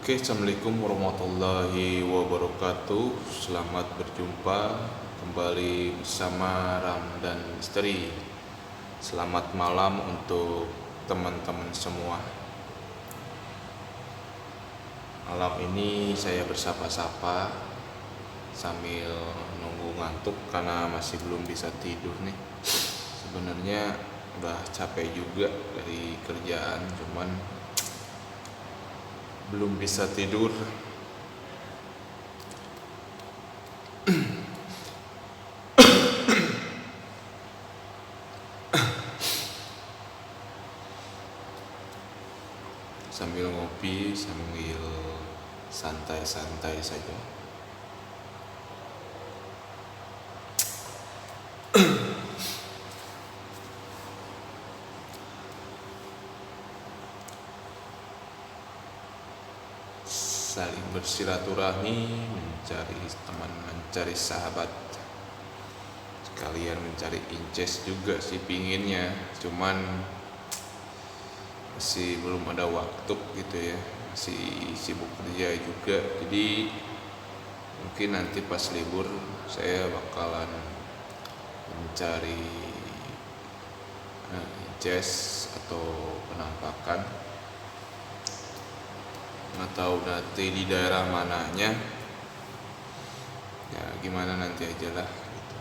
Oke, assalamualaikum warahmatullahi wabarakatuh. Selamat berjumpa kembali bersama Ramdan Misteri. Selamat malam untuk teman-teman semua. Malam ini saya bersapa-sapa sambil nunggu ngantuk karena masih belum bisa tidur nih. Sebenarnya udah capek juga dari kerjaan, cuman belum bisa tidur. Sambil ngopi, sambil santai-santai saja. Saling bersilaturahmi, mencari teman, mencari sahabat, sekalian mencari inces juga sih pinginnya, cuman masih belum ada waktu gitu ya, masih sibuk kerja juga. Jadi mungkin nanti pas libur saya bakalan mencari inces atau penampakan, nggak tahu nanti di daerah mananya, ya gimana nanti aja lah gitu.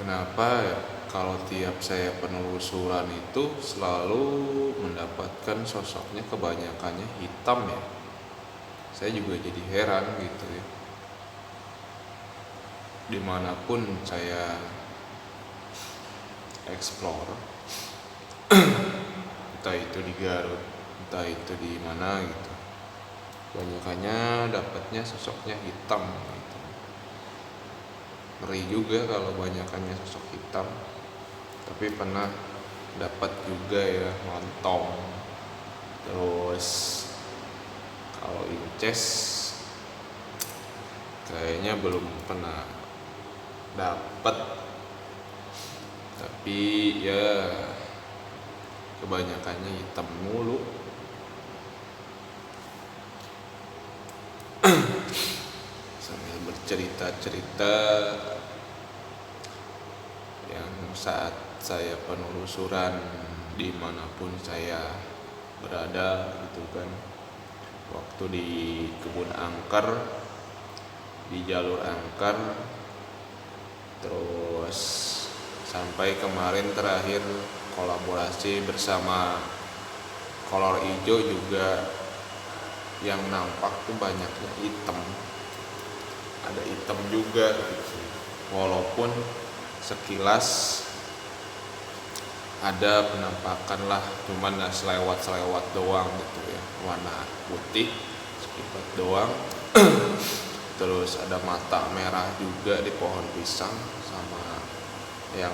Kenapa ya? Kalau tiap saya penelusuran itu selalu mendapatkan sosoknya kebanyakannya hitam ya. Saya juga jadi heran gitu ya. Dimanapun saya explore, entah itu di Garut, entah itu di mana gitu, kebanyakannya dapatnya sosoknya hitam gitu. Ngeri juga kalau banyakannya sosok hitam. Tapi pernah dapat juga ya lontong. Terus kalau inces kayaknya belum pernah dapat. Tapi ya kebanyakannya hitam mulu. Sambil bercerita-cerita yang saat saya penelusuran dimanapun saya berada gitu kan, waktu di kebun angker, di jalur angker, terus sampai kemarin terakhir kolaborasi bersama kolor hijau juga, yang nampak tuh banyaknya hitam, ada hitam juga gitu. Walaupun sekilas ada penampakan lah, cuman selewat doang gitu ya, warna putih sekilas doang. Terus ada mata merah juga di pohon pisang, sama yang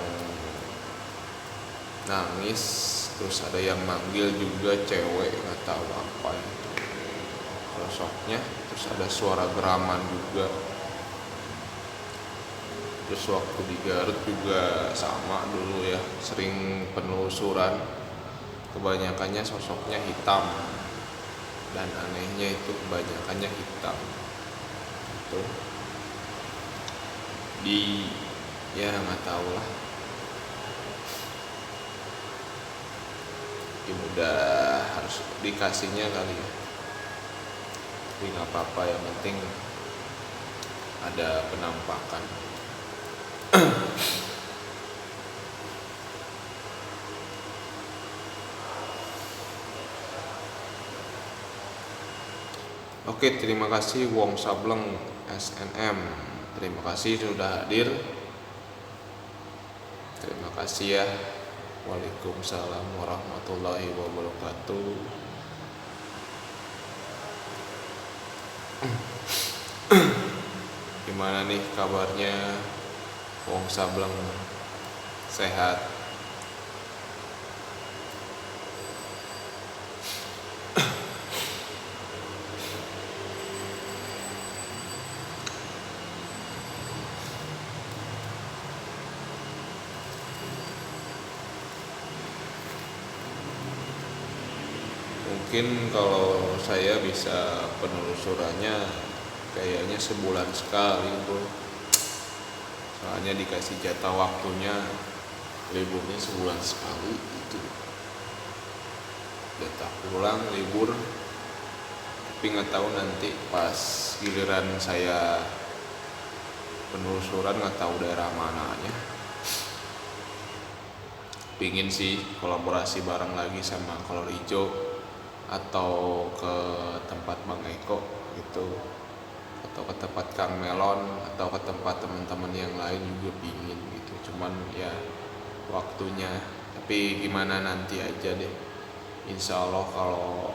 nangis, terus ada yang manggil juga cewek, nggak tahu apa itu sosoknya. Terus ada suara geraman juga. Terus waktu di Garut juga sama dulu ya, sering penelusuran, kebanyakannya sosoknya hitam, dan anehnya itu kebanyakannya hitam itu di, ya nggak tahu lah, mungkin udah harus dikasihnya kali ya. Tapi nggak apa-apa, yang penting ada penampakan. Oke, terima kasih Wong Sableng SNM. Terima kasih sudah hadir. Terima kasih ya. Waalaikumsalam warahmatullahi wabarakatuh. Gimana nih kabarnya Wong Sableng? Sehat? Mungkin kalau saya bisa penelusurannya kayaknya sebulan sekali bro, soalnya dikasih jatah waktunya liburnya sebulan sekali itu, jatah pulang libur. Tapi nggak tahu nanti pas giliran saya penelusuran nggak tahu daerah mananya. Pingin sih kolaborasi bareng lagi sama Kolor Ijo atau ke tempat Bang Eko gitu, atau ke tempat Kang Melon, atau ke tempat teman-teman yang lain juga pingin gitu. Cuman ya waktunya, tapi gimana nanti aja deh. Insya Allah kalau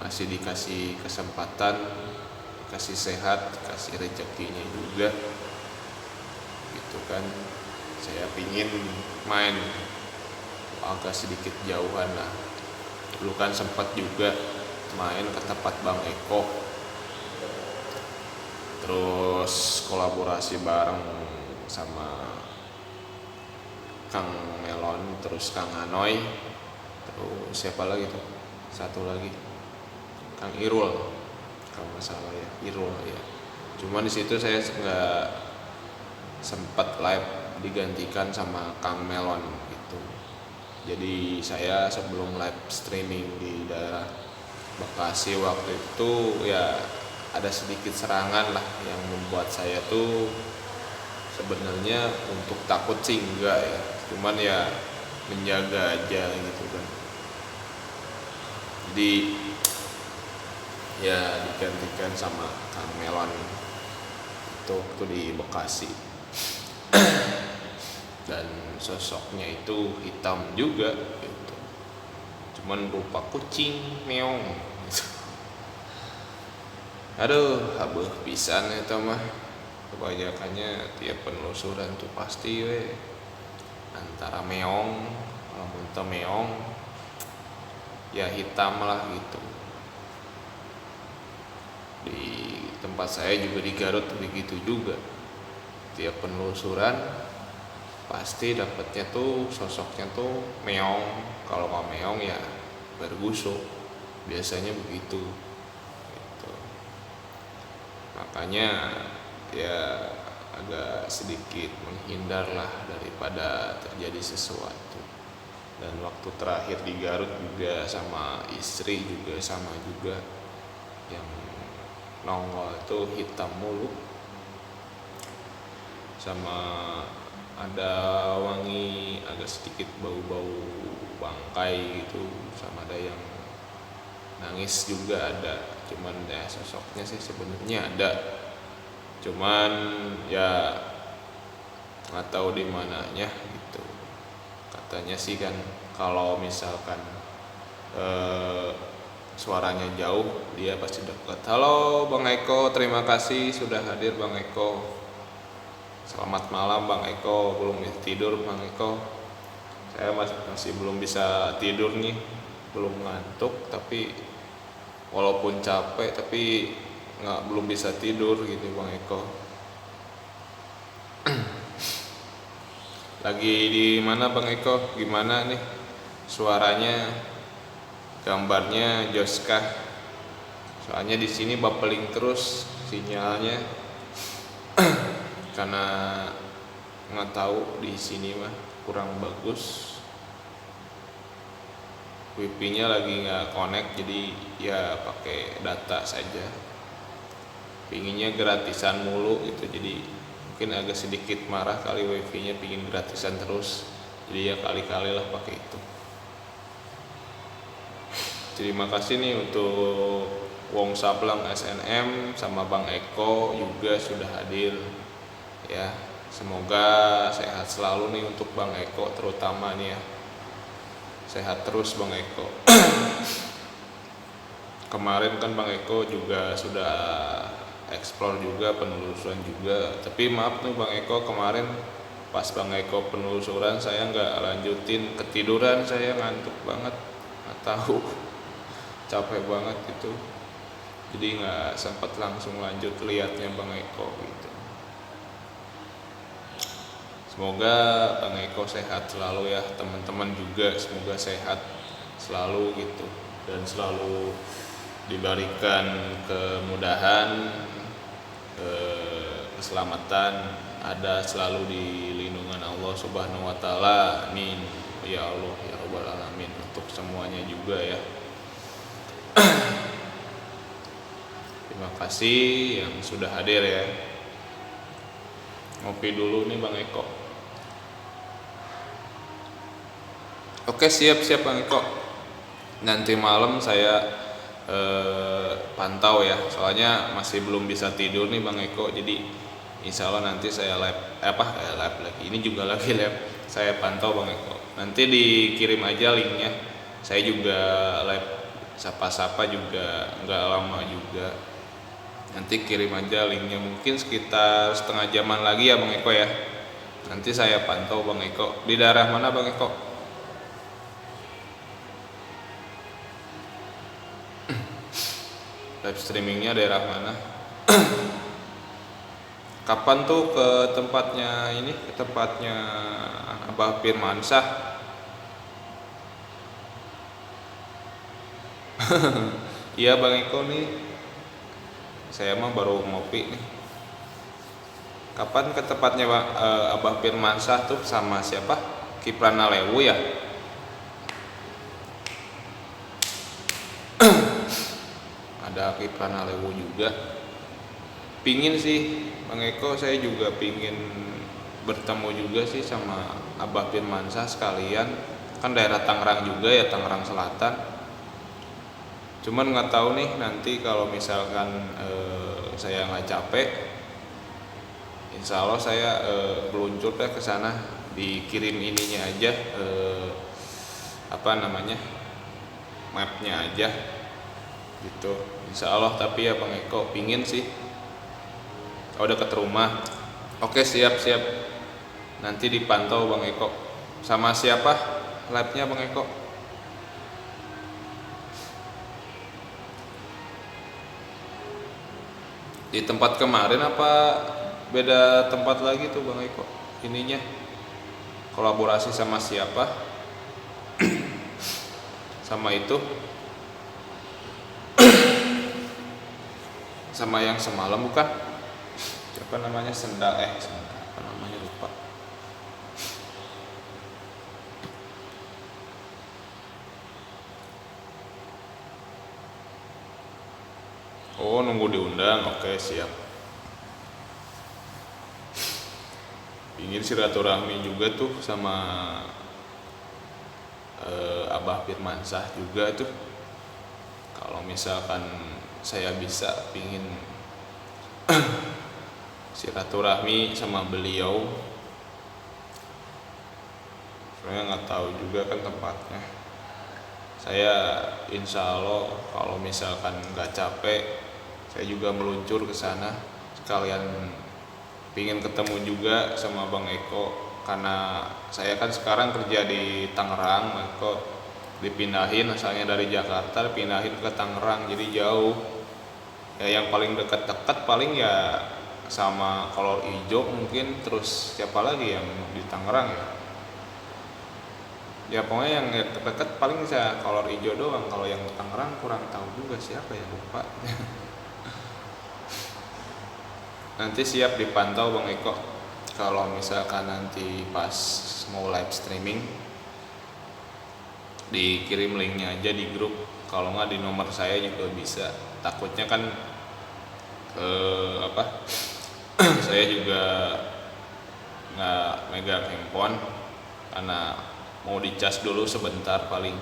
masih dikasih kesempatan, kasih sehat, kasih rezekinya juga gitu kan, saya pingin main agak sedikit jauhan lah. Dulu kan sempat juga main ke tempat Bang Eko, terus kolaborasi bareng sama Kang Melon, terus Kang Anoy, terus siapa lagi tuh, satu lagi Kang Irul kalau nggak salah ya, Irul ya. Cuman di situ saya nggak sempat live, digantikan sama Kang Melon gitu. Jadi saya sebelum live streaming di daerah Bekasi waktu itu ya ada sedikit serangan lah yang membuat saya tuh sebenarnya untuk takut sih enggak ya, cuman ya menjaga aja gitu kan. Jadi ya digantikan sama Kang Melon itu waktu di Bekasi. Dan sosoknya itu hitam juga gitu, cuman berupa kucing meong gitu. Aduh habeh pisan itu mah, kebanyakannya tiap penelusuran tuh pasti antara meong, kalau muntah meong ya hitam lah gitu. Di tempat saya juga di Garut begitu juga, tiap penelusuran pasti dapatnya tuh sosoknya tuh meong, kalau nggak meong ya bergusuk, biasanya begitu gitu. Makanya ya agak sedikit menghindar lah daripada terjadi sesuatu. Dan waktu terakhir di Garut juga sama istri juga sama juga, yang nongol itu hitam mulu, sama ada wangi agak sedikit bau-bau bangkai gitu, sama ada yang nangis juga ada. Cuman ya sosoknya sih sebenarnya ada, cuman ya nggak tahu di mananya gitu. Katanya sih kan kalau misalkan suaranya jauh dia pasti dekat. Halo Bang Eko, terima kasih sudah hadir Bang Eko. Selamat malam Bang Eko, belum tidur Bang Eko. Saya masih belum bisa tidur nih, belum ngantuk, tapi walaupun capek tapi belum bisa tidur gitu Bang Eko. Lagi di mana Bang Eko? Gimana nih suaranya, gambarnya joskah? Soalnya di sini bapeling terus sinyalnya. Karena nggak tahu di sini mah kurang bagus, wifi-nya lagi nggak connect, jadi ya pakai data saja. Pinginnya gratisan mulu gitu, jadi mungkin agak sedikit marah kali wifi-nya, pingin gratisan terus, jadi ya kali-kali lah pakai itu. Terima kasih nih untuk Wong Sablang SNM sama Bang Eko juga sudah hadir ya. Semoga sehat selalu nih untuk Bang Eko terutama nih ya, sehat terus Bang Eko. Kemarin kan Bang Eko juga sudah explore juga, penelusuran juga, tapi maaf nih Bang Eko, kemarin pas Bang Eko penelusuran saya nggak lanjutin, ketiduran, saya ngantuk banget, nggak tahu capek banget gitu, jadi nggak sempat langsung lanjut liatnya Bang Eko gitu. Semoga Bang Eko sehat selalu ya, teman-teman juga semoga sehat selalu gitu, dan selalu diberikan kemudahan, keselamatan, ada selalu di lindungan Allah Subhanahu wa taala. Amin ya Allah ya rabbal alamin, untuk semuanya juga ya. Terima kasih yang sudah hadir ya. Ngopi dulu nih Bang Eko. Oke, siap-siap Bang Eko. Nanti malam saya pantau ya, soalnya masih belum bisa tidur nih Bang Eko. Jadi insya Allah nanti saya live lagi. Ini juga lagi live. Saya pantau Bang Eko. Nanti dikirim aja linknya. Saya juga live sapa-sapa juga nggak lama juga. Nanti kirim aja linknya, mungkin sekitar setengah jaman lagi ya Bang Eko ya. Nanti saya pantau Bang Eko. Di daerah mana Bang Eko? Live streamingnya daerah mana? Kapan tuh ke tempatnya ini, ke tempatnya Abah Firmansyah? Iya Bang Eko nih, saya mah baru ngopi nih. Kapan ke tempatnya Abah Firmansyah tuh sama siapa? Kipran Lewu ya? Ada Kipran Lewu juga. Pingin sih Bang Eko, saya juga pingin bertemu juga sih sama Abah Firmansyah sekalian. Kan daerah Tangerang juga ya, Tangerang Selatan. Cuman nggak tahu nih nanti kalau misalkan saya nggak capek, insya Allah saya meluncur deh ke sana, dikirim ininya aja, mapnya aja gitu, insya Allah. Tapi ya Bang Eko pingin sih. Udah deket rumah. Oke, siap nanti dipantau Bang Eko. Sama siapa live-nya Bang Eko? Di tempat kemarin apa beda tempat lagi tuh Bang Eko? Ininya kolaborasi sama siapa? Sama itu, sama yang semalam bukan? Siapa namanya? Sendal apa namanya, lupa. Oh, nunggu diundang. Oke, siap. Ingin silaturahmi juga tuh sama Abah Firmansyah juga tuh. Kalau misalkan saya bisa, pingin silaturahmi sama beliau. Soalnya nggak tahu juga kan tempatnya. Saya insya Allah kalau misalkan nggak capek, saya juga meluncur ke sana sekalian, pingin ketemu juga sama Bang Eko. Karena saya kan sekarang kerja di Tangerang, Bang Eko dipindahin, asalnya dari Jakarta dipindahin ke Tangerang, jadi jauh ya. Yang paling dekat-dekat paling ya sama Kolor Ijo mungkin, terus siapa lagi yang di Tangerang ya? Ya pokoknya yang dekat paling saya Kolor Ijo doang. Kalau yang Tangerang kurang tahu juga siapa ya, lupa. Nanti siap dipantau Bang Eko. Kalau misalkan nanti pas mau live streaming, dikirim linknya aja di grup. Kalau nggak di nomor saya juga bisa. Takutnya kan saya juga nggak megang handphone karena mau dicas dulu sebentar paling.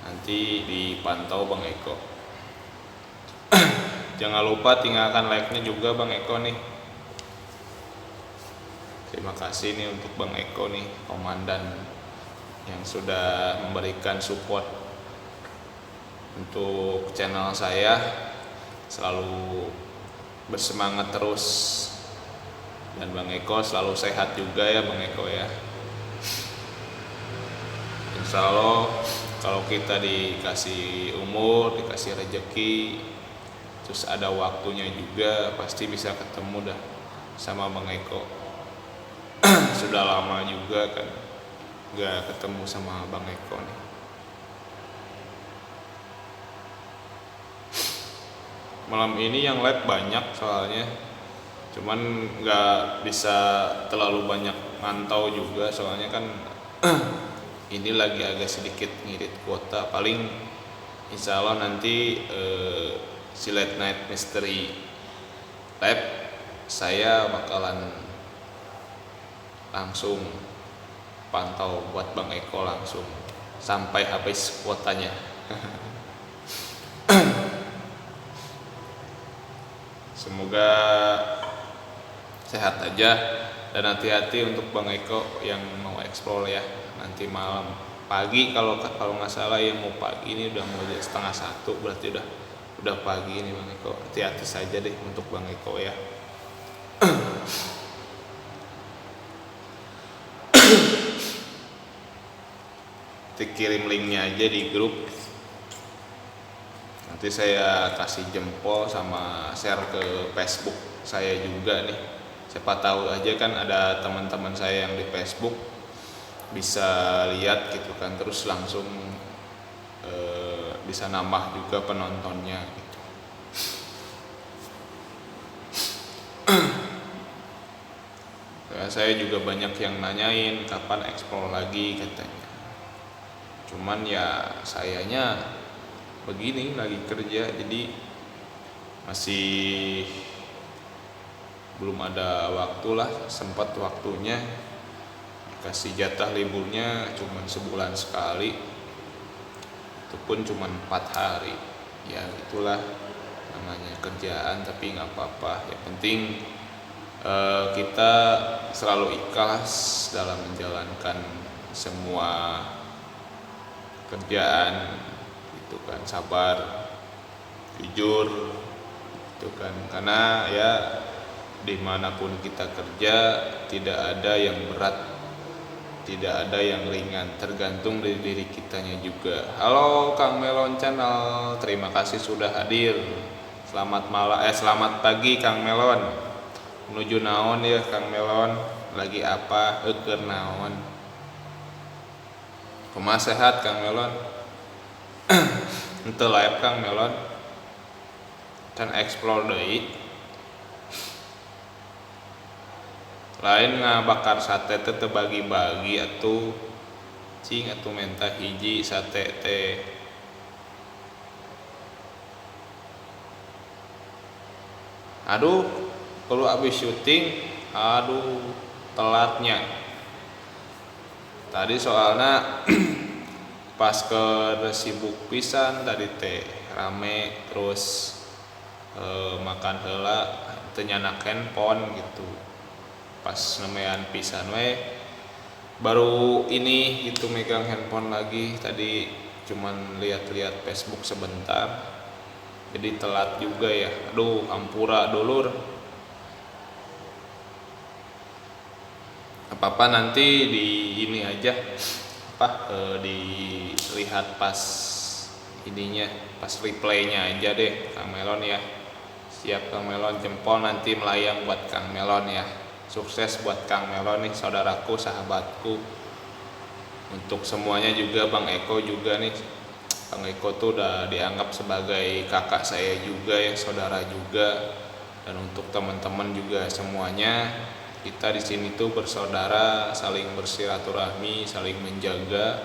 Nanti dipantau Bang Eko. Jangan lupa tinggalkan like-nya juga Bang Eko nih. Terima kasih nih untuk Bang Eko nih, komandan yang sudah memberikan support untuk channel saya. Selalu bersemangat terus, dan Bang Eko selalu sehat juga ya Bang Eko ya. Insya Allah kalau kita dikasih umur, dikasih rezeki, terus ada waktunya juga, pasti bisa ketemu dah sama Bang Eko. Sudah lama juga kan nggak ketemu sama Bang Eko nih. Malam ini yang live banyak soalnya, cuman nggak bisa terlalu banyak mantau juga soalnya kan ini lagi agak sedikit ngirit kuota. Paling insya Allah nanti si Late Night Mystery Lab saya bakalan langsung pantau buat Bang Eko langsung sampai habis kuotanya. Semoga sehat aja dan hati-hati untuk Bang Eko yang mau explore ya nanti malam. Pagi kalau nggak salah ya, mau pagi ini udah mau 12:30, berarti udah pagi ini Bang Eko. Hati-hati saja deh untuk Bang Eko ya. Kirim linknya aja di grup, nanti saya kasih jempol sama share ke Facebook saya juga nih. Siapa tahu aja kan ada teman-teman saya yang di Facebook bisa lihat gitu kan, terus langsung bisa nambah juga penontonnya gitu. Ya, saya juga banyak yang nanyain kapan explore lagi katanya. Cuman ya sayanya begini, lagi kerja jadi masih belum ada waktu lah. Sempat waktunya dikasih jatah liburnya cuman sebulan sekali, itu pun cuman 4 hari. Ya itulah namanya kerjaan, tapi nggak apa-apa. Yang penting kita selalu ikhlas dalam menjalankan semua kerjaan itu kan, sabar, jujur itu kan, karena ya dimanapun kita kerja tidak ada yang berat, tidak ada yang ringan, tergantung dari diri kitanya juga. Halo Kang Melon Channel, terima kasih sudah hadir. Selamat malam, selamat pagi Kang Melon. Menuju naon ya Kang Melon, lagi apa? Keur naon? Kumaha sehat Kang Melon? Ente live Kang Melon kan explore deui. Lain ngabakar sate teh bagi-bagi atuh cing, atuh menta hiji sate teh. Aduh, kalau abis syuting, aduh telatnya. Tadi soalnya pas ke sibuk pisan tadi teh rame, terus makan heula teu nyanak handphone gitu. Pas nemean pisan we baru ini gitu megang handphone lagi. Tadi cuman lihat-lihat Facebook sebentar, jadi telat juga ya. Aduh ampura dulur. Apa-apa nanti di ini aja dilihat pas ininya, pas replaynya aja deh Kang Melon ya. Siap Kang Melon, jempol nanti melayang buat Kang Melon ya. Sukses buat Kang Melon nih, saudaraku, sahabatku. Untuk semuanya juga, Bang Eko juga nih. Bang Eko tuh udah dianggap sebagai kakak saya juga ya, saudara juga. Dan untuk teman-teman juga semuanya, kita di sini tuh bersaudara, saling bersilaturahmi, saling menjaga.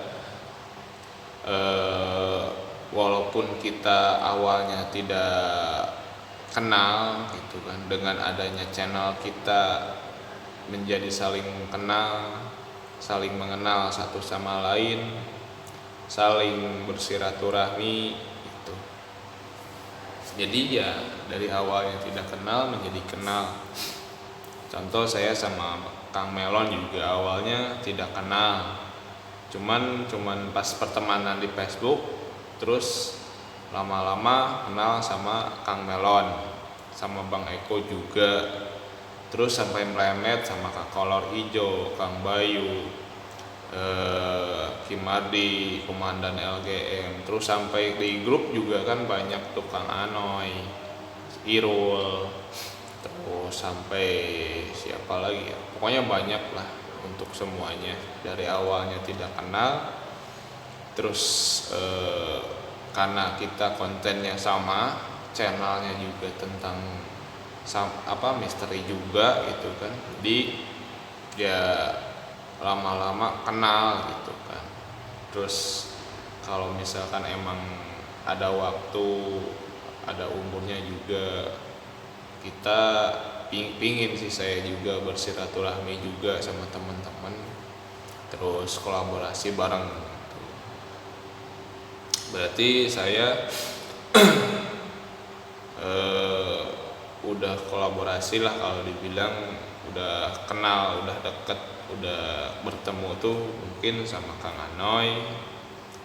Walaupun kita awalnya tidak kenal gitu kan, dengan adanya channel kita menjadi saling kenal, saling mengenal satu sama lain, saling bersilaturahmi gitu. Jadi ya dari awalnya tidak kenal menjadi kenal. Contoh saya sama Kang Melon juga awalnya tidak kenal, cuman pas pertemanan di Facebook, terus lama-lama kenal sama Kang Melon, sama Bang Eko juga, terus sampai melemet sama Kak Kolor Ijo, Kang Bayu, Kimardi, Komandan LGM, terus sampai di grup juga kan banyak tuh Kang Anoy, Irul, terus sampai siapa lagi ya, pokoknya banyak lah untuk semuanya. Dari awalnya tidak kenal, terus karena kita kontennya sama, channelnya juga tentang misteri juga gitu kan, jadi ya lama-lama kenal gitu kan. Terus kalau misalkan emang ada waktu, ada umurnya juga, kita pingin sih saya juga bersilaturahmi juga sama teman-teman, terus kolaborasi bareng gitu. Berarti saya udah kolaborasi lah kalau dibilang, udah kenal, udah deket, udah bertemu tuh mungkin sama Kang Anoy,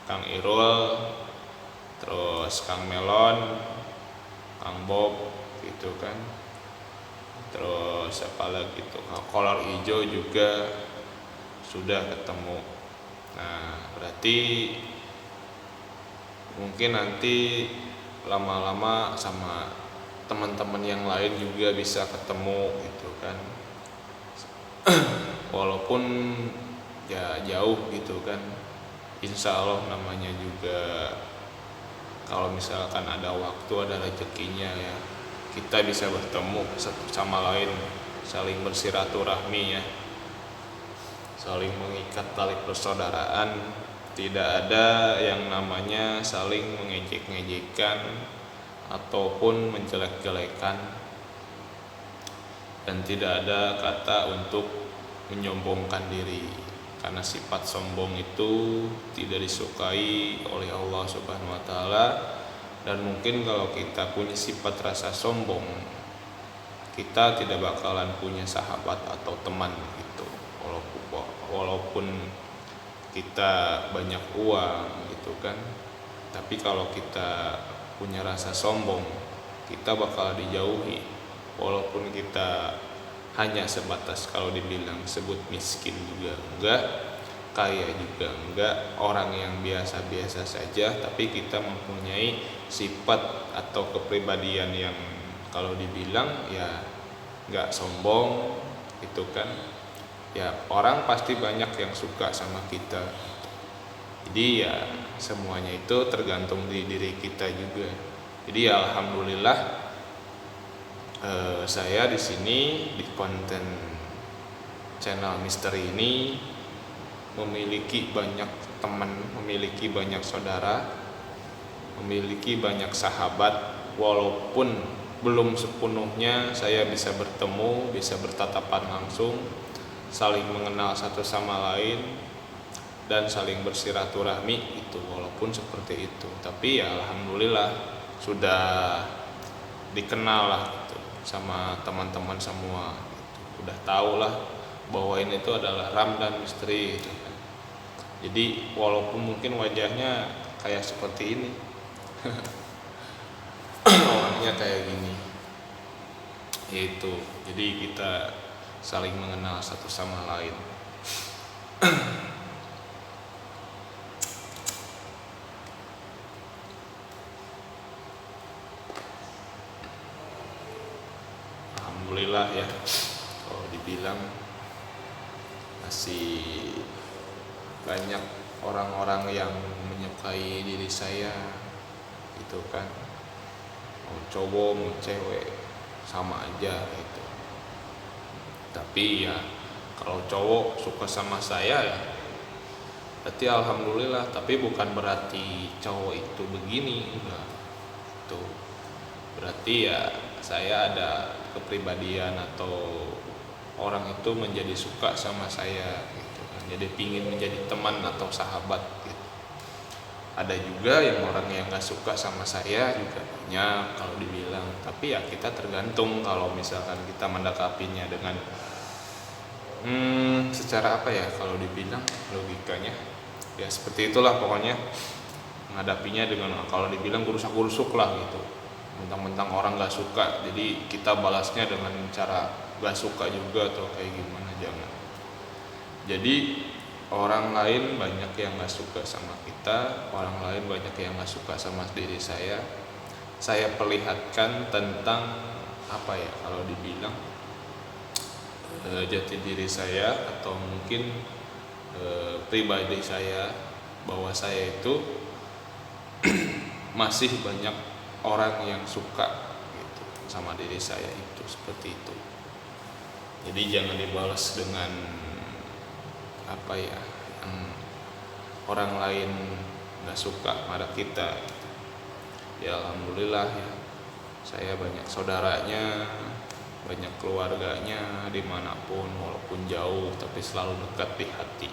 Kang Irul, terus Kang Melon, Kang Bob gitu kan. Terus apa lagi tuh, kolor hijau juga sudah ketemu. Nah berarti mungkin nanti lama-lama sama teman-teman yang lain juga bisa ketemu gitu kan. Walaupun ya jauh gitu kan, insya Allah namanya juga kalau misalkan ada waktu, ada rezekinya ya, kita bisa bertemu satu sama lain, saling bersilaturahmi ya, saling mengikat tali persaudaraan. Tidak ada yang namanya saling mengejek-ngejekkan ataupun menjelek-jelekan, dan tidak ada kata untuk menyombongkan diri, karena sifat sombong itu tidak disukai oleh Allah Subhanahu wa taala. Dan mungkin kalau kita punya sifat rasa sombong, kita tidak bakalan punya sahabat atau teman gitu. Walaupun kita banyak uang gitu kan, tapi kalau kita punya rasa sombong, kita bakal dijauhi. Walaupun kita hanya sebatas kalau dibilang sebut miskin juga enggak, kaya juga enggak, orang yang biasa-biasa saja, tapi kita mempunyai sifat atau kepribadian yang kalau dibilang ya enggak sombong gitu kan. Ya orang pasti banyak yang suka sama kita. Jadi ya semuanya itu tergantung di diri kita juga. Jadi ya alhamdulillah, saya di sini di konten channel misteri ini memiliki banyak teman, memiliki banyak saudara, memiliki banyak sahabat. Walaupun belum sepenuhnya saya bisa bertemu, bisa bertatapan langsung, saling mengenal satu sama lain, dan saling bersilaturahmi itu, walaupun seperti itu. Tapi ya alhamdulillah sudah dikenal lah gitu sama teman-teman semua gitu. Udah tahu lah bahwa ini itu adalah Ramdan Misteri gitu kan. Jadi walaupun mungkin wajahnya kayak seperti ini orangnya kayak gini itu, jadi kita saling mengenal satu sama lain. Alhamdulillah ya, kalau dibilang masih banyak orang-orang yang menyukai diri saya gitu kan. Mau cowok mau cewek sama aja gitu. Tapi ya kalau cowok suka sama saya ya berarti alhamdulillah, tapi bukan berarti cowok itu begini, enggak. Itu berarti ya saya ada kepribadian atau orang itu menjadi suka sama saya gitu kan. Jadi pingin menjadi teman atau sahabat gitu. Ada juga yang orang yang gak suka sama saya juga banyak kalau dibilang. Tapi ya kita tergantung kalau misalkan kita mendekapinya dengan secara apa ya, kalau dibilang logikanya ya seperti itulah pokoknya. Menghadapinya dengan kalau dibilang gurusak-gurusuk lah gitu, mentang-mentang orang gak suka jadi kita balasnya dengan cara gak suka juga atau kayak gimana, jangan. Jadi orang lain banyak yang gak suka sama kita, orang lain banyak yang gak suka sama diri saya. Saya perlihatkan tentang apa ya, kalau dibilang jati diri saya atau mungkin pribadi saya, bahwa saya itu masih banyak orang yang suka gitu sama diri saya itu, seperti itu. Jadi jangan dibalas dengan apa ya, yang orang lain nggak suka pada kita gitu. Ya alhamdulillah ya, saya banyak saudaranya, banyak keluarganya dimanapun, walaupun jauh tapi selalu dekat di hati.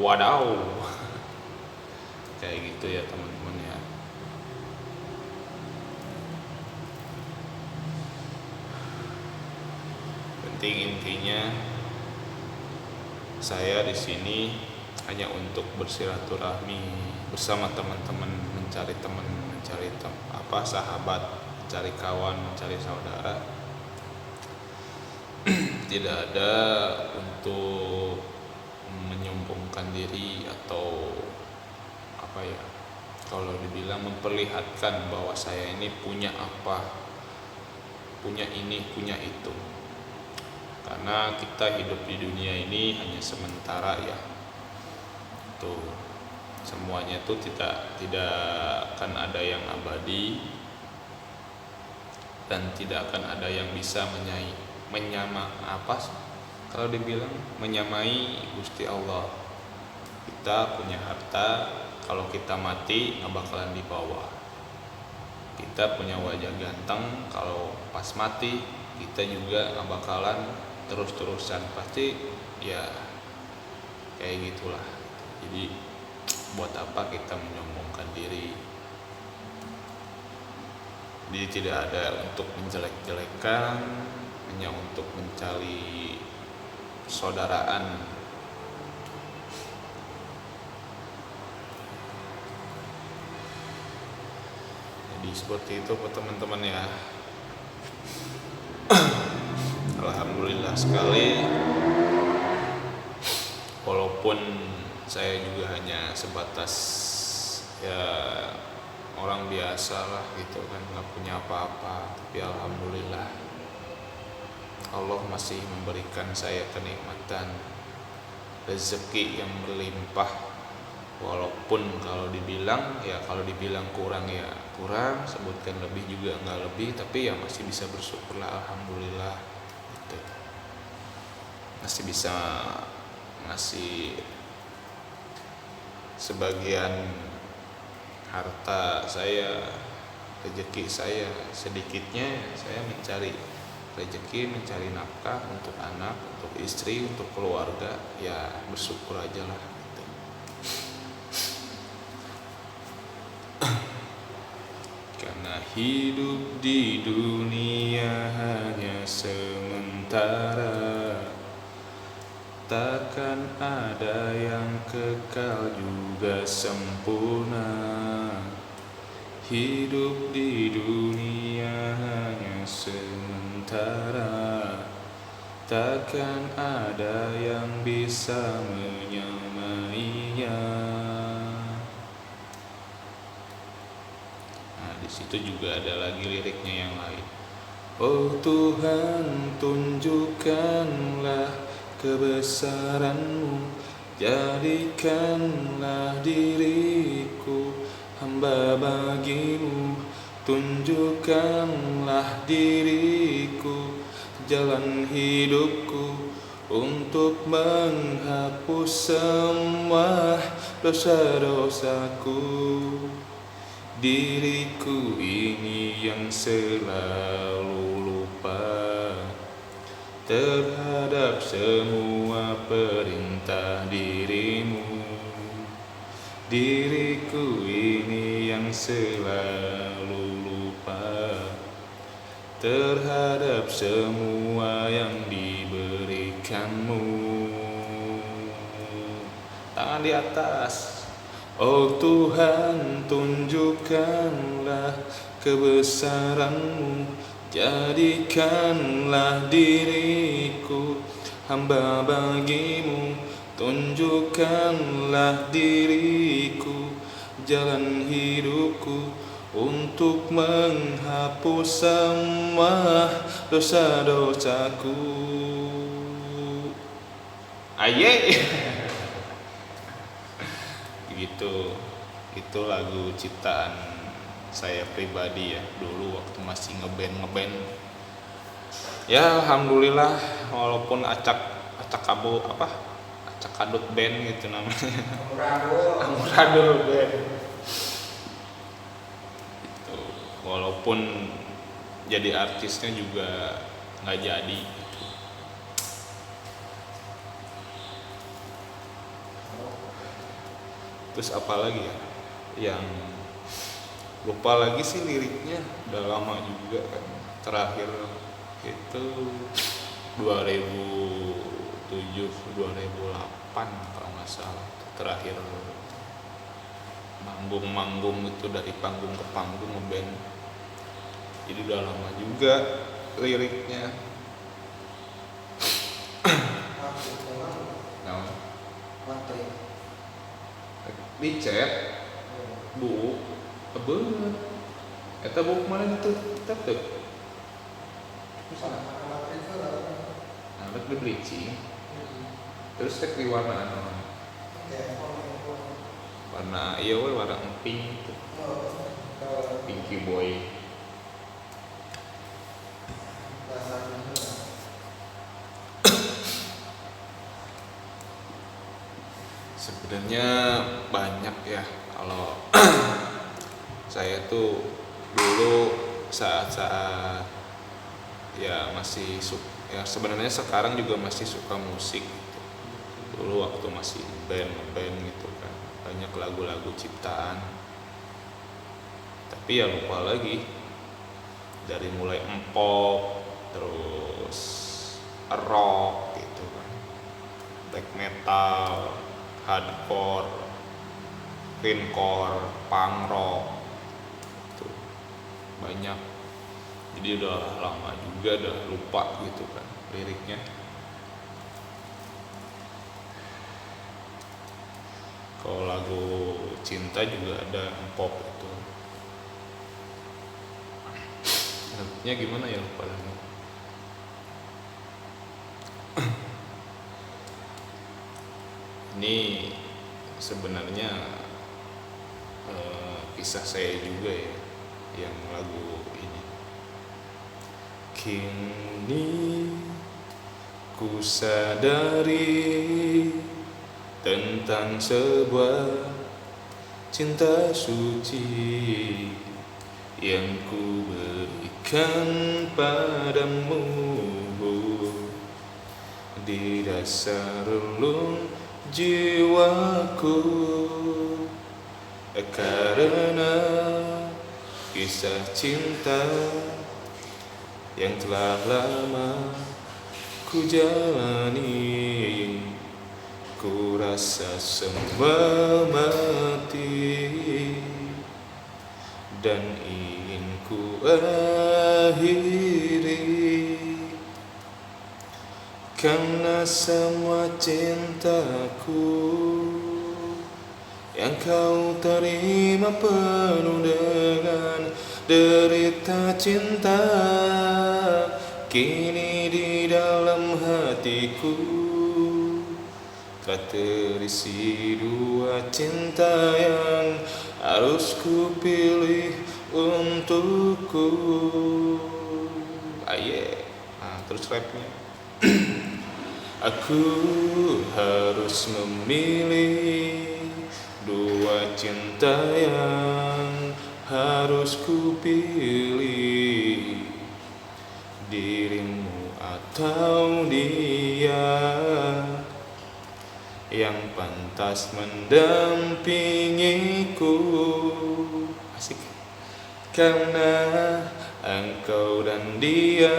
Wadaw. Kayak gitu ya teman-teman ya. Penting intinya saya di sini hanya untuk bersilaturahmi bersama teman-teman, mencari teman, mencari sahabat, mencari kawan, mencari saudara. Tidak ada untuk menyombongkan diri atau apa ya, kalau dibilang memperlihatkan bahwa saya ini punya apa, punya ini, punya itu. Karena kita hidup di dunia ini hanya sementara ya. Tuh, semuanya tuh tidak akan ada yang abadi, dan tidak akan ada yang bisa kalau dibilang menyamai Gusti Allah. Kita punya harta, kalau kita mati nggak bakalan dibawa. Kita punya wajah ganteng, kalau pas mati kita juga nggak bakalan terus-terusan, pasti ya kayak gitulah. Jadi buat apa kita menyombongkan diri? Jadi tidak ada untuk menjelek-jelekan, hanya untuk mencari persaudaraan. Jadi seperti itu teman-teman ya. Alhamdulillah sekali, walaupun saya juga hanya sebatas ya orang biasa lah gitu kan, nggak punya apa-apa, tapi alhamdulillah Allah masih memberikan saya kenikmatan rezeki yang berlimpah. Walaupun kalau dibilang kurang ya kurang, sebutkan lebih juga nggak lebih, tapi ya masih bisa bersyukurlah, alhamdulillah gitu. Masih bisa ngasih sebagian harta saya, rezeki saya, sedikitnya saya mencari rezeki, mencari nafkah untuk anak, untuk istri, untuk keluarga, ya bersyukur aja lah gitu. Karena hidup di dunia hanya sementara, takkan ada yang kekal juga sempurna. Hidup di dunia hanya sementara, takkan ada yang bisa menyamainya. Nah, di situ juga ada lagi liriknya yang lain. Oh Tuhan, tunjukkanlah kebesaran-Mu, jadikanlah diriku hamba bagi-Mu, tunjukkanlah diriku jalan hidupku untuk menghapus semua dosa-dosaku. Diriku ini yang selalu lupa terhadap semua perintah diri-Mu. Diriku ini yang selalu lupa terhadap semua yang diberikan-Mu. Tangan di atas. Oh Tuhan, tunjukkanlah kebesaran-Mu, jadikanlah diriku hamba bagi-Mu, tunjukkanlah diriku jalan hidupku untuk menghapus semua dosa-dosaku. Aye. Gitu. Itu lagu ciptaan saya pribadi ya, dulu waktu masih ngeband. Ya alhamdulillah, walaupun acak acak kabo apa acak kadut band gitu namanya. Amburadul band gitu. Walaupun jadi artisnya juga nggak jadi. Terus apa lagi ya yang lupa lagi sih liriknya, udah lama juga kan. Terakhir itu 2007 2008 kalau nggak salah, terakhir manggung itu dari panggung ke panggung ngeband. Jadi udah lama juga liriknya. Nah, dicet bu bener eta bu kemarin itu tetep tuh anak di bleaching terus tek di warna warna iya we warna pink gitu. Pinky boy. Sebenarnya banyak ya kalau saya tuh dulu saat-saat ya masih ya sebenarnya sekarang juga masih suka musik gitu. Dulu waktu masih band gitu kan, banyak lagu-lagu ciptaan, tapi ya lupa lagi dari mulai empok terus rock gitu kan, black metal, hardcore, grindcore, punk rock tuh banyak. Jadi udah lama juga udah lupa gitu kan liriknya. Kalau lagu cinta juga ada pop itu. Lagunya gimana ya lupa lagi. Ini sebenarnya kisah saya juga ya yang lagu ini. Kini ku sadari tentang sebuah cinta suci yang ku berikan padamu di dasar relung jiwaku, karena kisah cinta yang telah lama ku jalani, ku rasa semua mati dan ingin ku akhiri, karena semua cintaku yang kau terima penuh dengan derita cinta, kini di dalam hatiku telah terisi dua cinta yang harus ku pilih untukku. Aye, nah, terus rapnya. Aku harus memilih dua cinta yang harus ku pilih, dirimu atau dia yang pantas mendampingiku. Asik. Karena engkau dan dia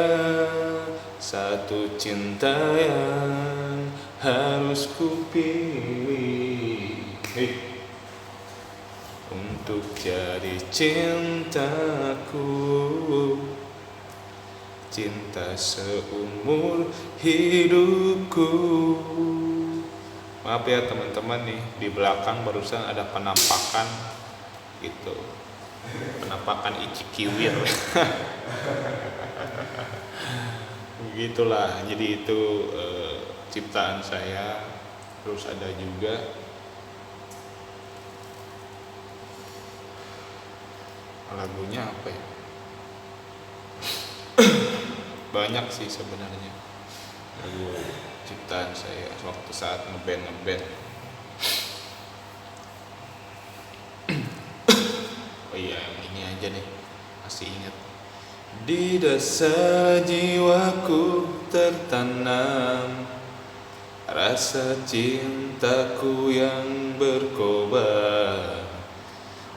satu cinta yang harus ku pilih untuk jadi cintaku, cinta seumur hidupku. Maaf ya teman-teman nih, di belakang barusan ada penampakan gitu, penampakan icikiwir. Begitulah, jadi itu ciptaan saya. Terus ada juga lagunya apa ya, banyak sih sebenarnya lagu ciptaan saya waktu saat ngeband. Oh iya, yang ini aja nih, masih ingat. Di dasar jiwaku tertanam rasa cintaku yang berkobar,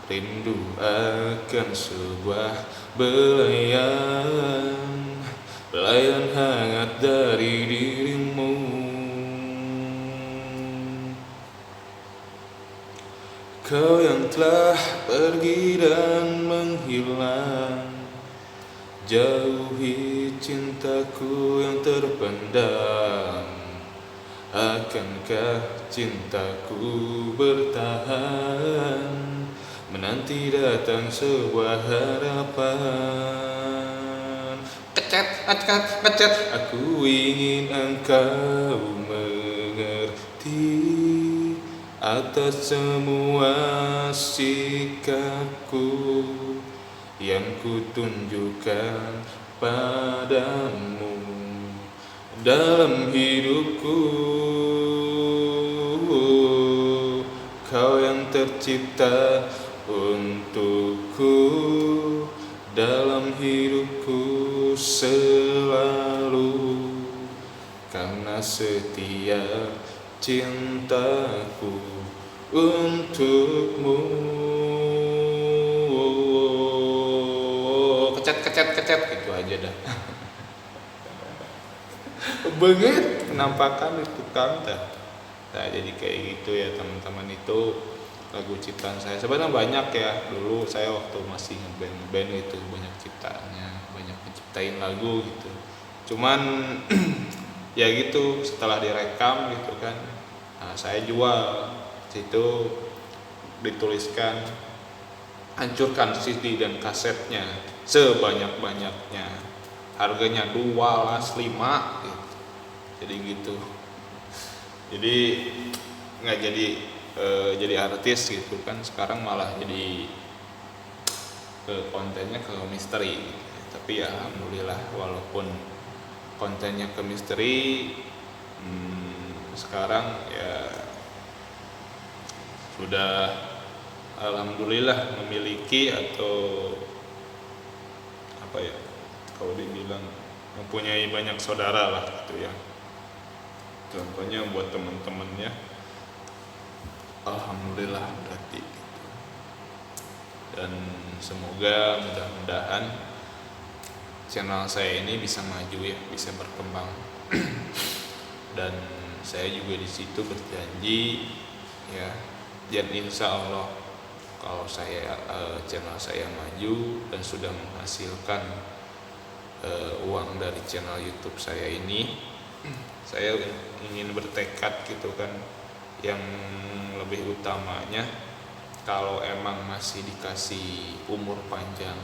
rindu akan sebuah belayan hangat dari dirimu. Kau yang telah pergi dan menghilang, jauhi cintaku yang terpendam. Akankah cintaku bertahan menanti datang sebuah harapan? Kecet, aku ingin engkau mengerti atas semua sikapku yang kutunjukkan padamu dalam hidupku. Kau yang tercipta untukku dalam hidupku selalu, karena setiap cintaku untukmu. Kecet gitu aja dah. Banget penampakan itu kan dah. Nah, jadi kayak gitu ya teman-teman, itu lagu ciptaan saya. Sebenarnya banyak ya, dulu saya waktu masih ngeband itu banyak ciptaannya, banyak menciptain lagu gitu. Cuman ya gitu, setelah direkam gitu kan, nah, saya jual situ, dituliskan hancurkan CD dan kasetnya sebanyak-banyaknya, harganya 2,5 gitu. Jadi gitu, jadi nggak jadi artis gitu kan, sekarang malah jadi kontennya ke misteri gitu. Tapi ya alhamdulillah, walaupun kontennya ke misteri, sekarang ya sudah alhamdulillah memiliki, atau apa ya, kalau dibilang mempunyai banyak saudara lah gitu ya. Contohnya buat teman-temannya, alhamdulillah berarti gitu. Dan semoga mudah-mudahan channel saya ini bisa maju ya, bisa berkembang. Dan saya juga di situ berjanji ya, dan insya Allah kalau saya channel saya maju dan sudah menghasilkan uang dari channel YouTube saya ini, saya ingin bertekad gitu kan, yang lebih utamanya kalau emang masih dikasih umur panjang,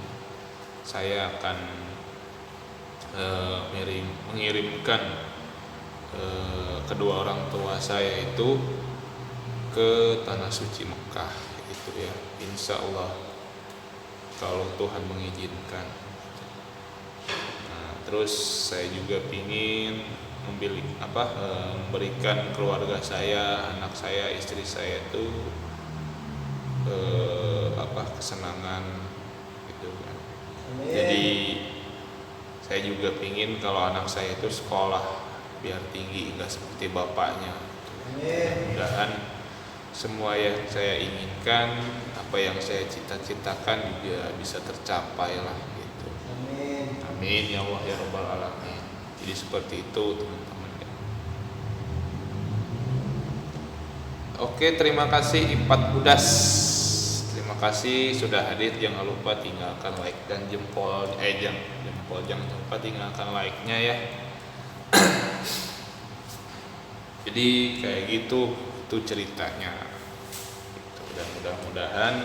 saya akan mengirimkan kedua orang tua saya itu ke tanah suci Mekah gitu ya, insya Allah kalau Tuhan mengizinkan. Nah, terus saya juga pingin memberikan keluarga saya, anak saya, istri saya itu kesenangan gitu kan. Jadi saya juga pingin kalau anak saya itu sekolah biar tinggi, nggak seperti bapaknya. Mudah-mudahan semua yang saya inginkan, apa yang saya cita-citakan juga bisa tercapai lah gitu. Amin ya Allah ya Rabbal Alamin. Jadi seperti itu teman-teman ya. Oke, terima kasih Ipat Budas. Terima kasih sudah hadir. Jangan lupa tinggalkan like dan jempol, jangan lupa tinggalkan like-nya ya. Jadi kayak gitu itu ceritanya. Dan mudah-mudahan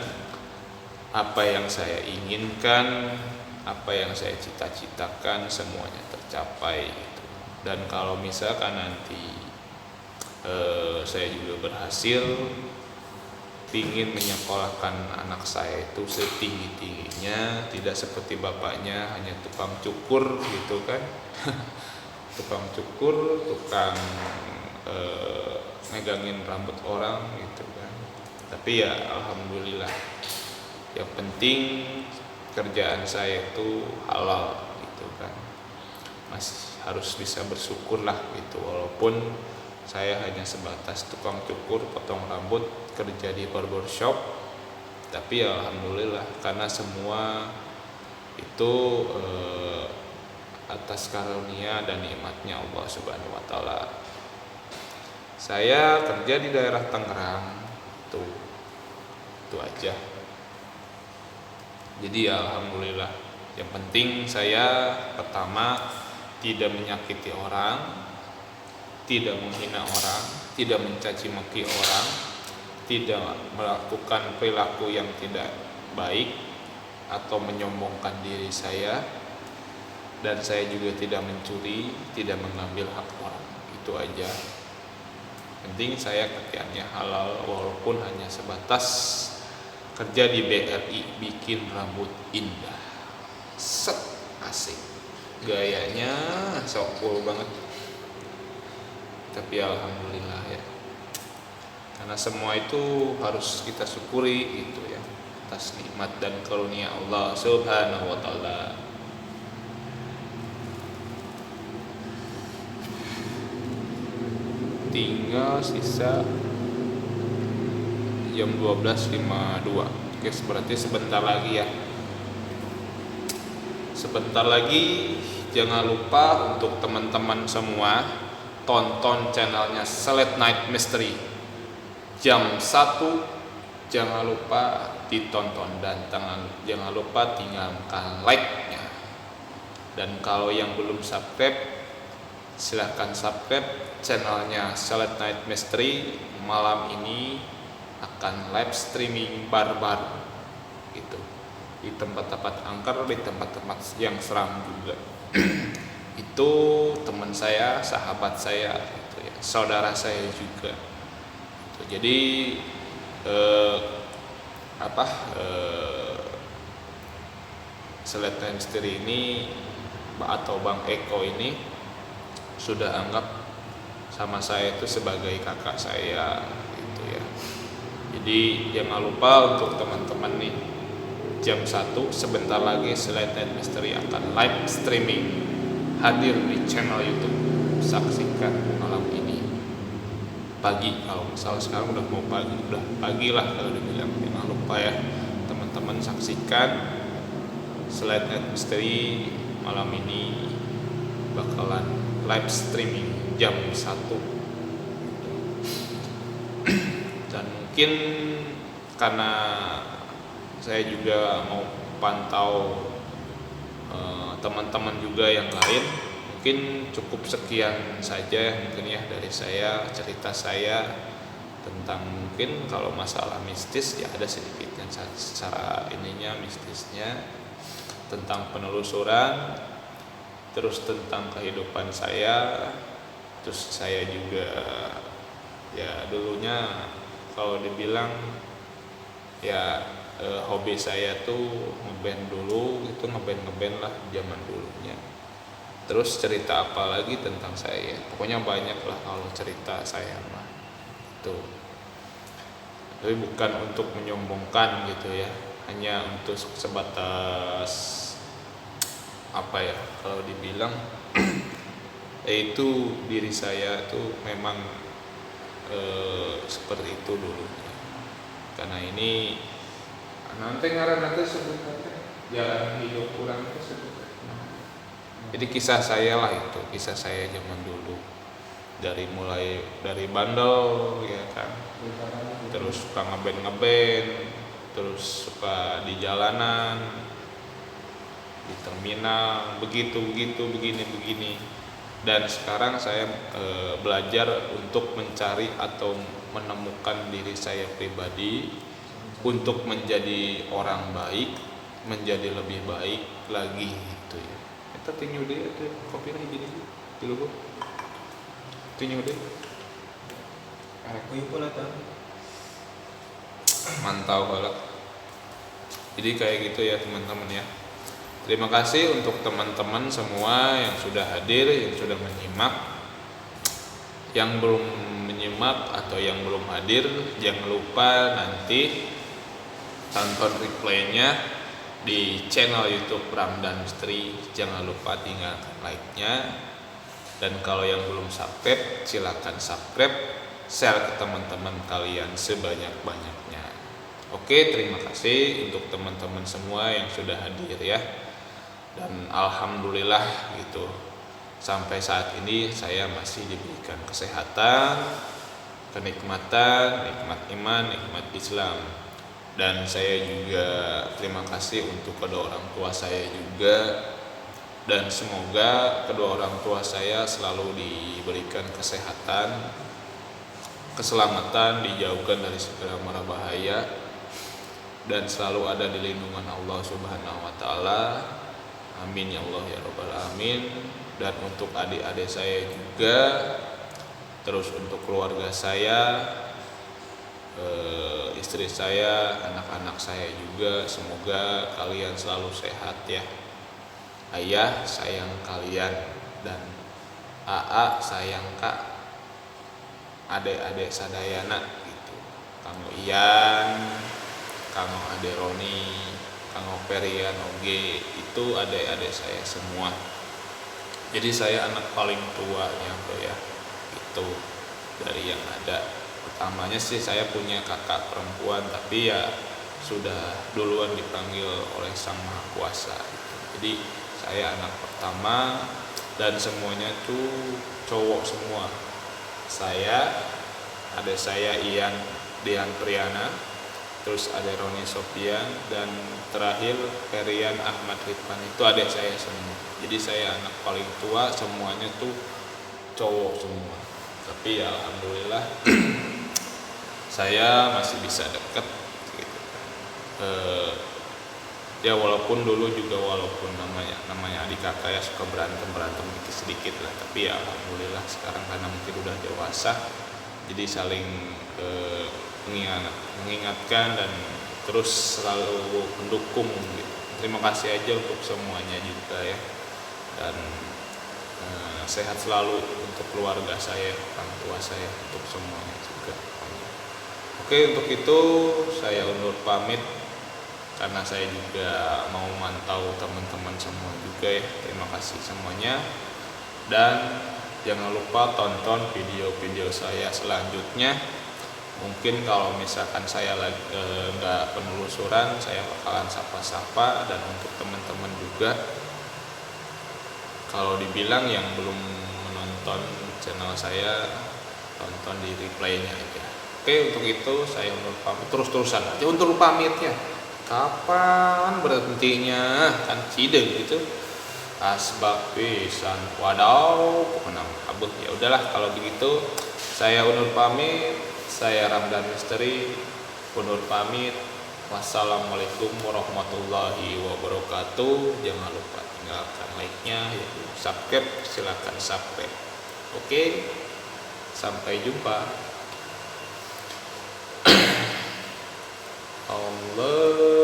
apa yang saya inginkan, apa yang saya cita-citakan semuanya tercapai gitu. Dan kalau misalkan nanti Saya juga berhasil ingin menyekolahkan anak saya itu setinggi-tingginya, tidak seperti bapaknya hanya tukang cukur gitu kan. Tukang cukur, tukang megangin rambut orang gitu kan. Tapi ya alhamdulillah, yang penting kerjaan saya itu halal gitu kan. Masih harus bisa bersyukur lah gitu, walaupun saya hanya sebatas tukang cukur, potong rambut, kerja di barbershop. Tapi ya alhamdulillah, karena semua itu atas karunia dan nikmatnya Allah Subhanahu wa taala. Saya kerja di daerah Tangerang, itu aja. Jadi ya alhamdulillah, yang penting saya pertama tidak menyakiti orang, tidak menghina orang, tidak mencaci maki orang, tidak melakukan perilaku yang tidak baik atau menyombongkan diri saya, dan saya juga tidak mencuri, tidak mengambil hak orang. Itu aja. Penting saya kerjaannya halal, walaupun hanya sebatas kerja di BRI bikin rambut indah. Set, asik. Gayanya sok cool banget. Tapi alhamdulillah ya. Karena semua itu harus kita syukuri gitu ya, atas nikmat dan karunia Allah Subhanahu wa taala. Tinggal sisa jam 12.52. Oke, berarti sebentar lagi ya. Sebentar lagi, jangan lupa untuk teman-teman semua tonton channelnya Select Night Mystery jam 1. Jangan lupa ditonton dan jangan lupa tinggalkan like-nya. Dan kalau yang belum subscribe, silahkan subscribe channelnya Select Night Mystery. Malam ini akan live streaming barbar gitu, di tempat-tempat angker, di tempat-tempat yang seram juga. Itu teman saya, sahabat saya gitu ya, saudara saya juga gitu. Jadi Select Night Mystery ini atau Bang Eko ini sudah anggap sama saya itu sebagai kakak saya gitu ya. Jadi jangan lupa untuk teman-teman nih, jam 1 sebentar lagi Select Night Mystery akan live streaming hadir di channel YouTube. Saksikan malam ini pagi, kalau misalnya sekarang udah mau pagi, udah pagi lah kalau dibilang. Jangan lupa ya teman-teman, saksikan Select Night Mystery malam ini bakalan live streaming jam 1. Dan mungkin karena saya juga mau pantau teman-teman juga yang lain, mungkin cukup sekian saja mungkin ya dari saya, cerita saya tentang mungkin kalau masalah mistis ya ada sedikit yang secara ininya mistisnya, tentang penelusuran, terus tentang kehidupan saya. Terus saya juga ya dulunya kalau dibilang ya hobi saya tuh ngeband dulu, itu ngeband lah zaman dulunya. Terus cerita apa lagi tentang saya, pokoknya banyak lah kalau cerita saya mah itu. Tapi bukan untuk menyombongkan gitu ya, hanya untuk sebatas apa ya kalau dibilang itu diri saya tuh memang seperti itu dulu. Karena ini nanti nanti sebut jalan hidup kurang itu sebut. Jadi kisah saya lah itu, kisah saya zaman dulu, mulai dari bandel ya kan, terus suka ngeband, terus suka di jalanan, di terminal, begitu begini. Dan sekarang saya belajar untuk mencari atau menemukan diri saya pribadi untuk menjadi orang baik, menjadi lebih baik lagi gitu ya. Kita tinggal deh kopi lagi gini dulu, tinggal deh. Aku pun atau mantau kalau. Jadi kayak gitu ya teman-teman ya. Terima kasih untuk teman-teman semua yang sudah hadir, yang sudah menyimak. Yang belum menyimak atau yang belum hadir, jangan lupa nanti tonton replaynya di channel YouTube Ramdan Misteri. Jangan lupa tinggalkan like-nya. Dan kalau yang belum subscribe, silakan subscribe, share ke teman-teman kalian sebanyak-banyaknya. Oke, terima kasih untuk teman-teman semua yang sudah hadir ya. Dan alhamdulillah gitu, sampai saat ini saya masih diberikan kesehatan, kenikmatan, nikmat iman, nikmat Islam. Dan saya juga terima kasih untuk kedua orang tua saya juga. Dan semoga kedua orang tua saya selalu diberikan kesehatan, keselamatan, dijauhkan dari segala mara bahaya, dan selalu ada di lindungan Allah Subhanahu wa taala. Amin ya Allah ya rabbal alamin. Dan untuk adik-adik saya juga, terus untuk keluarga saya, istri saya, anak-anak saya juga, semoga kalian selalu sehat ya. Ayah sayang kalian, dan AA sayang kak, adik-adik sadayana gitu. Kang Ian, Kang Ade Roni, Kang Operian Oge, itu adik-adik saya semua. Jadi saya anak paling tuanya bro ya, itu dari yang ada. Pertamanya sih saya punya kakak perempuan, tapi ya sudah duluan dipanggil oleh Sang Maha Kuasa gitu. Jadi saya anak pertama dan semuanya tuh cowok semua. Saya, ada saya Ian Dian Priana, terus ada Roni Sofian, dan terakhir Perian Ahmad Ridwan, itu adik saya semua. Jadi saya anak paling tua, semuanya tuh cowok semua. Tapi ya alhamdulillah saya masih bisa deket gitu. Ya walaupun dulu juga walaupun namanya adik kakak ya suka berantem sedikit lah, tapi ya alhamdulillah sekarang karena mungkin udah dewasa, jadi saling mengingatkan dan terus selalu mendukung gitu. Terima kasih aja untuk semuanya juga ya, dan sehat selalu untuk keluarga saya, orang tua saya, untuk semuanya juga. Oke, untuk itu saya undur pamit karena saya juga mau mantau teman-teman semua juga ya. Terima kasih semuanya, dan jangan lupa tonton video-video saya selanjutnya. Mungkin kalau misalkan saya lagi nggak penelusuran, saya bakalan sapa-sapa. Dan untuk teman-teman juga, kalau dibilang yang belum menonton channel saya, tonton di replaynya aja. Oke, untuk itu saya undur pamit. Terus-terusan aja undur pamitnya. Kapan berhentinya? Kan cideng gitu. Asbak pisan. Wadaw, pokoknya kabut. Ya udahlah kalau begitu saya undur pamit. Saya Ramdan Misteri undur pamit. Wassalamualaikum warahmatullahi wabarakatuh. Jangan lupa tinggalkan like-nya, yaitu subscribe, silakan subscribe. Oke, sampai jumpa. Allah